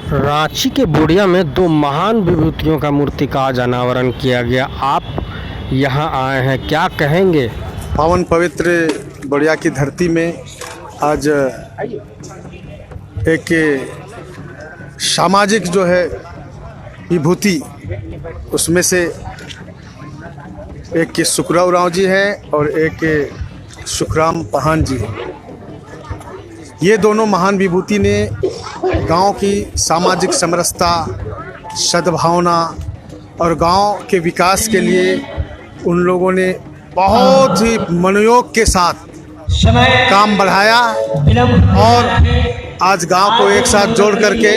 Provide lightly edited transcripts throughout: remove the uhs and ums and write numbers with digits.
रांची के बूडिया में दो महान विभूतियों का मूर्ति का आज अनावरण किया गया। आप यहां आए हैं, क्या कहेंगे? पावन पवित्र बूडिया की धरती में आज एक सामाजिक जो है विभूति, उसमें से एक सुखराव राव जी हैं और एक सुखराम पाहन जी हैं। ये दोनों महान विभूति ने गांव की सामाजिक समरसता, सद्भावना और गांव के विकास के लिए उन लोगों ने बहुत ही मनोयोग के साथ काम बढ़ाया और आज गांव को एक साथ जोड़ करके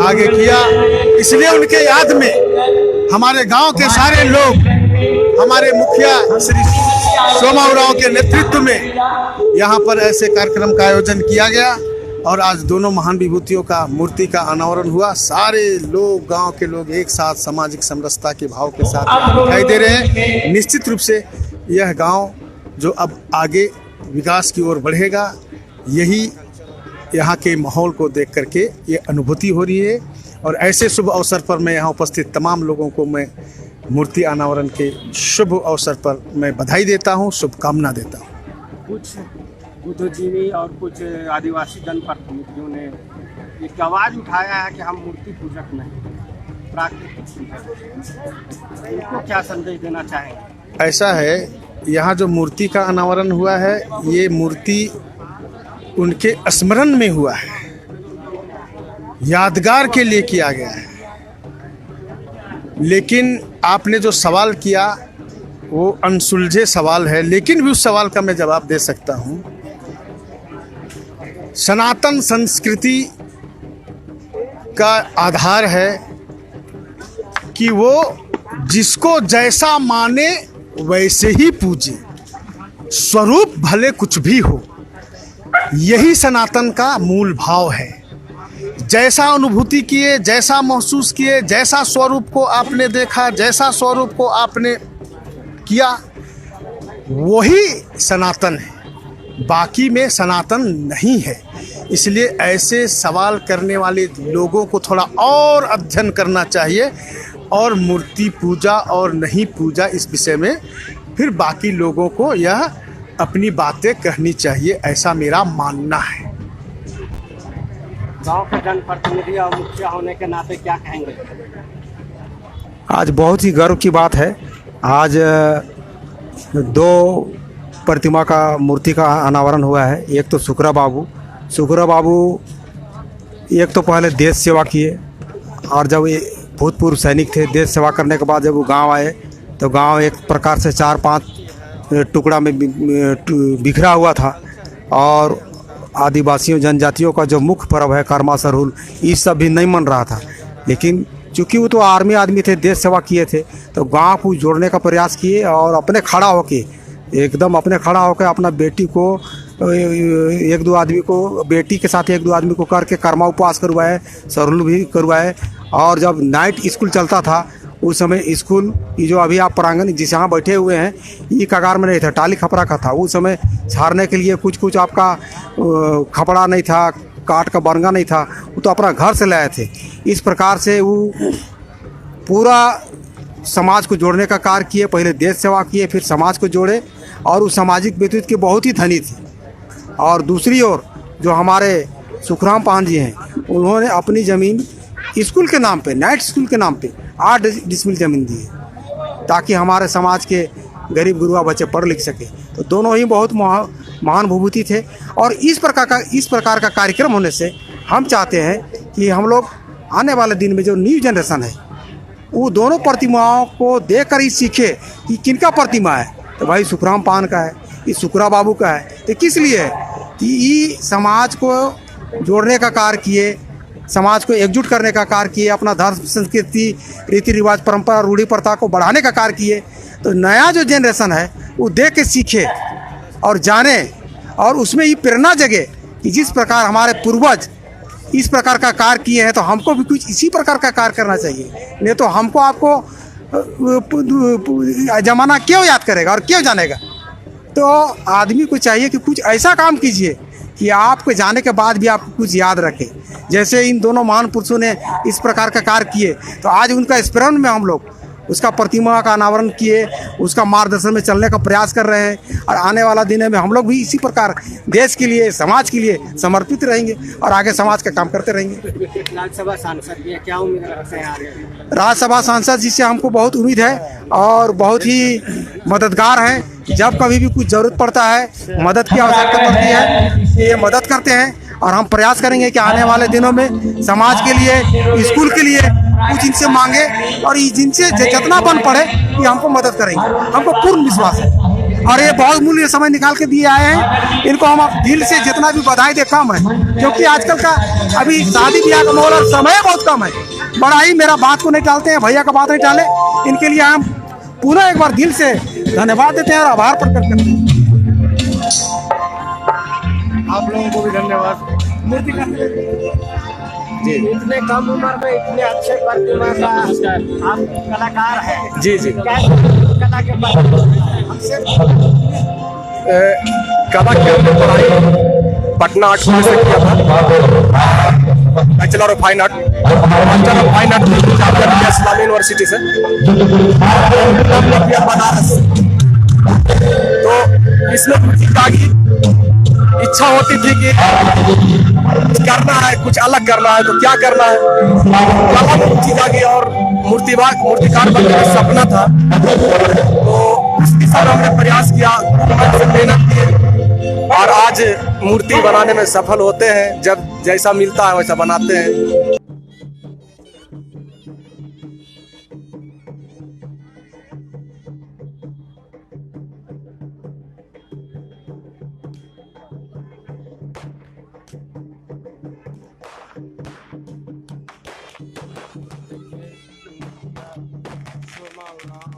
आगे किया। इसलिए उनके याद में हमारे गांव के सारे लोग, हमारे मुखिया श्री सोमाऊ राव के नेतृत्व में यहाँ पर ऐसे कार्यक्रम का आयोजन किया गया और आज दोनों महान विभूतियों का मूर्ति का अनावरण हुआ। सारे लोग, गांव के लोग एक साथ सामाजिक समरसता के भाव के साथ दिखाई दे रहे हैं। निश्चित रूप से यह गांव जो अब आगे विकास की ओर बढ़ेगा, यही यहाँ के माहौल को देख करके ये अनुभूति हो रही है। और ऐसे शुभ अवसर पर मैं यहाँ उपस्थित तमाम लोगों को मैं मूर्ति अनावरण के शुभ अवसर पर मैं बधाई देता हूँ, शुभकामना देता हूँ। कुछ बुद्धिजीवी और कुछ आदिवासी जनप्रतिनिधियों ने एक आवाज़ उठाया है कि हम मूर्ति पूजक नहीं, प्राकृतिक पूजक। इनको क्या संदेश देना चाहेंगे? ऐसा है, यहाँ जो मूर्ति का अनावरण हुआ है, ये मूर्ति उनके स्मरण में हुआ है, यादगार के लिए किया गया है। लेकिन आपने जो सवाल किया वो अनसुलझे सवाल है, लेकिन भी उस सवाल का मैं जवाब दे सकता हूँ। सनातन संस्कृति का आधार है कि वो जिसको जैसा माने वैसे ही पूजे, स्वरूप भले कुछ भी हो। यही सनातन का मूल भाव है। जैसा अनुभूति किए, जैसा महसूस किए, जैसा स्वरूप को आपने देखा, जैसा स्वरूप को आपने किया, वही सनातन है। बाकी में सनातन नहीं है। इसलिए ऐसे सवाल करने वाले लोगों को थोड़ा और अध्ययन करना चाहिए और मूर्ति पूजा और नहीं पूजा इस विषय में फिर बाकी लोगों को यह अपनी बातें कहनी चाहिए, ऐसा मेरा मानना है। गांव के जनप्रतिनिधि और मुखिया होने के नाते क्या कहेंगे? आज बहुत ही गर्व की बात है। आज दो प्रतिमा का मूर्ति का अनावरण हुआ है। एक तो सुखराव बाबू एक तो पहले देश सेवा किए और जब ये भूतपूर्व सैनिक थे, देश सेवा करने के बाद जब वो गांव आए तो गांव एक प्रकार से 4-5 टुकड़ा में बिखरा हुआ था और आदिवासियों जनजातियों का जो मुख्य पर्व है कर्मा सरहुल, ये सब भी नहीं मन रहा था। लेकिन चूँकि वो तो आर्मी आदमी थे, देश सेवा किए थे, तो गांव को जोड़ने का प्रयास किए और अपने खड़ा होके अपना बेटी को एक दो आदमी को, बेटी के साथ एक दो आदमी को करके कर्मा उपवास करवाए, सरहुल भी करवाए। और जब नाइट स्कूल चलता था उस समय स्कूल, ये जो अभी आप प्रांगण जिस यहाँ बैठे हुए हैं, ये कगार में नहीं था, टाली खपरा का था। उस समय छाड़ने के लिए कुछ आपका खपड़ा नहीं था, काट का बरंगा नहीं था, वो तो अपना घर से लाए थे। इस प्रकार से वो पूरा समाज को जोड़ने का कार्य किए। पहले देश सेवा किए, फिर समाज को जोड़े और उस सामाजिक व्यतीत के बहुत ही धनी थे। और दूसरी ओर जो हमारे सुखराम पाहन जी हैं, उन्होंने अपनी ज़मीन स्कूल के नाम पे, नाइट स्कूल के नाम पे 8 डिसमिल ज़मीन दी है ताकि हमारे समाज के गरीब गुरुआ बच्चे पढ़ लिख सके। तो दोनों ही बहुत महान विभूति थे। और इस प्रकार का कार्यक्रम होने से हम चाहते हैं कि हम लोग आने वाले दिन में जो न्यू जनरेशन है वो दोनों प्रतिमाओं को देख कर ही सीखे कि किनका प्रतिमा है। तो भाई सुखराम पाहन का है, ये सुखराव बाबू का है। तो किस लिए है कि ये समाज को जोड़ने का कार्य किए, समाज को एकजुट करने का कार्य किए, अपना धर्म संस्कृति रीति रिवाज परंपरा रूढ़ी प्रथा को बढ़ाने का कार्य किए। तो नया जो जनरेशन है वो देख के सीखे और जाने और उसमें ये प्रेरणा जगे कि जिस प्रकार हमारे पूर्वज इस प्रकार का कार्य किए हैं तो हमको भी कुछ इसी प्रकार का कार्य करना चाहिए। नहीं तो हमको आपको ज़माना क्यों याद करेगा और क्यों जानेगा। तो आदमी को चाहिए कि कुछ ऐसा काम कीजिए कि आपके जाने के बाद भी आपको कुछ याद रखे। जैसे इन दोनों महान पुरुषों ने इस प्रकार का कार्य किए, तो आज उनका स्मरण में हम लोग उसका प्रतिमा का अनावरण किए, उसका मार्गदर्शन में चलने का प्रयास कर रहे हैं। और आने वाला दिन में हम लोग भी इसी प्रकार देश के लिए, समाज के लिए समर्पित रहेंगे और आगे समाज का काम करते रहेंगे। राज्यसभा सांसद भी है, क्या उम्मीद रखते हैं आगे? राज्यसभा सांसद जी से हमको बहुत उम्मीद है और बहुत ही मददगार हैं। जब कभी भी कुछ ज़रूरत पड़ता है, मदद की आवश्यकता पड़ती है, ये मदद करते हैं। और हम प्रयास करेंगे कि आने वाले दिनों में समाज के लिए, स्कूल के लिए कुछ इनसे मांगे और जिनसे जितना बन पड़े ये हमको मदद करेंगे, हमको पूर्ण विश्वास है। और ये बहुत मूल्य समय निकाल के दिए आए हैं, इनको हम अब दिल से जितना भी बधाई दे कम है, क्योंकि आजकल का अभी शादी ब्याह का माहौल और समय बहुत कम है। बड़ा ही मेरा बात को नहीं टालते हैं, भैया का बात नहीं टाले, इनके लिए हम पुनः एक बार दिल से धन्यवाद देते हैं और आभार प्रकट करते हैं। आप लोगों को भी धन्यवाद। जी, इतने कम उम्र में इतने अच्छे प्रतिमा का आप कलाकार हैं। जी जी। क्या कला के बारे में हमसे कला की हमने पढ़ाई पटना आर्ट कॉलेज से किया था, bachelor of fine art, master of fine art Islami university से, बनारस। तो इसमें रुचि जागी, इच्छा होती थी कि करना है, कुछ अलग करना है, तो क्या करना है, कला में रुचि जागी और मूर्तिकार बनने का सपना था। तो उस दिशा में हमने प्रयास किया, मेहनत की और आज मूर्ति बनाने में सफल होते हैं। जब जैसा मिलता है वैसा बनाते हैं।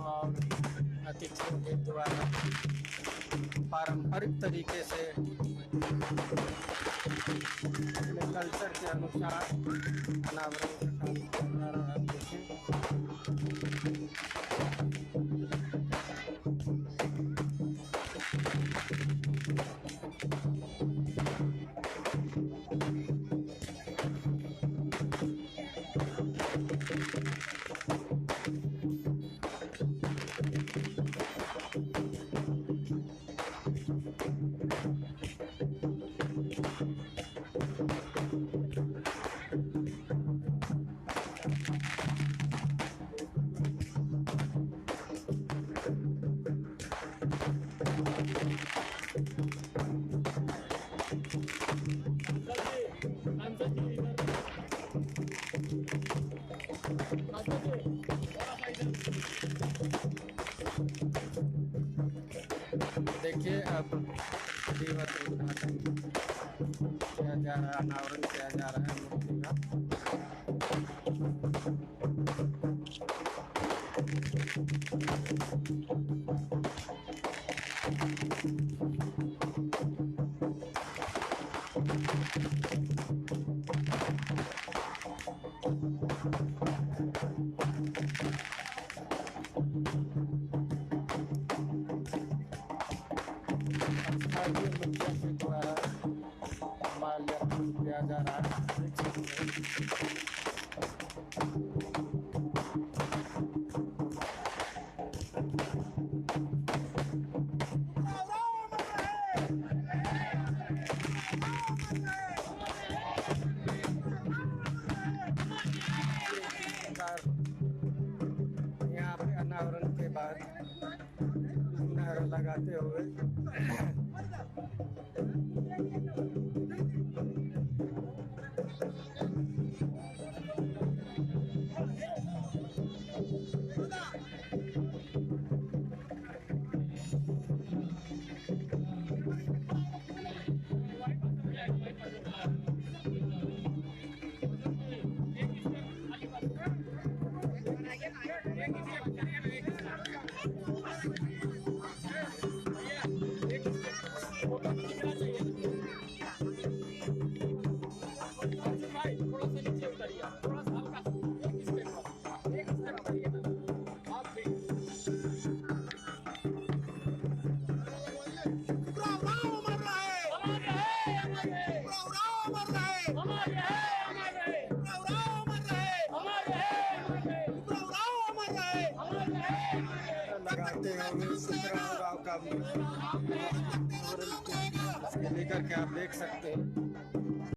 और अतिथियों के द्वारा पारंपरिक तरीके से अपने कल्चर के अनुसार अनावरण का काम कर रहा है। देखिए अब विधिवत उद्घाटन किया जा रहा है, अनावरण किया जा रहा है मूर्ति का। द्वारा माल्यार्पण किया जा रहा है। यहाँ पे अनावरण के बाद नारा लगाते हुए चाहते हैं उन्हें सुखराम राव का लेकर के आप देख सकते हैं।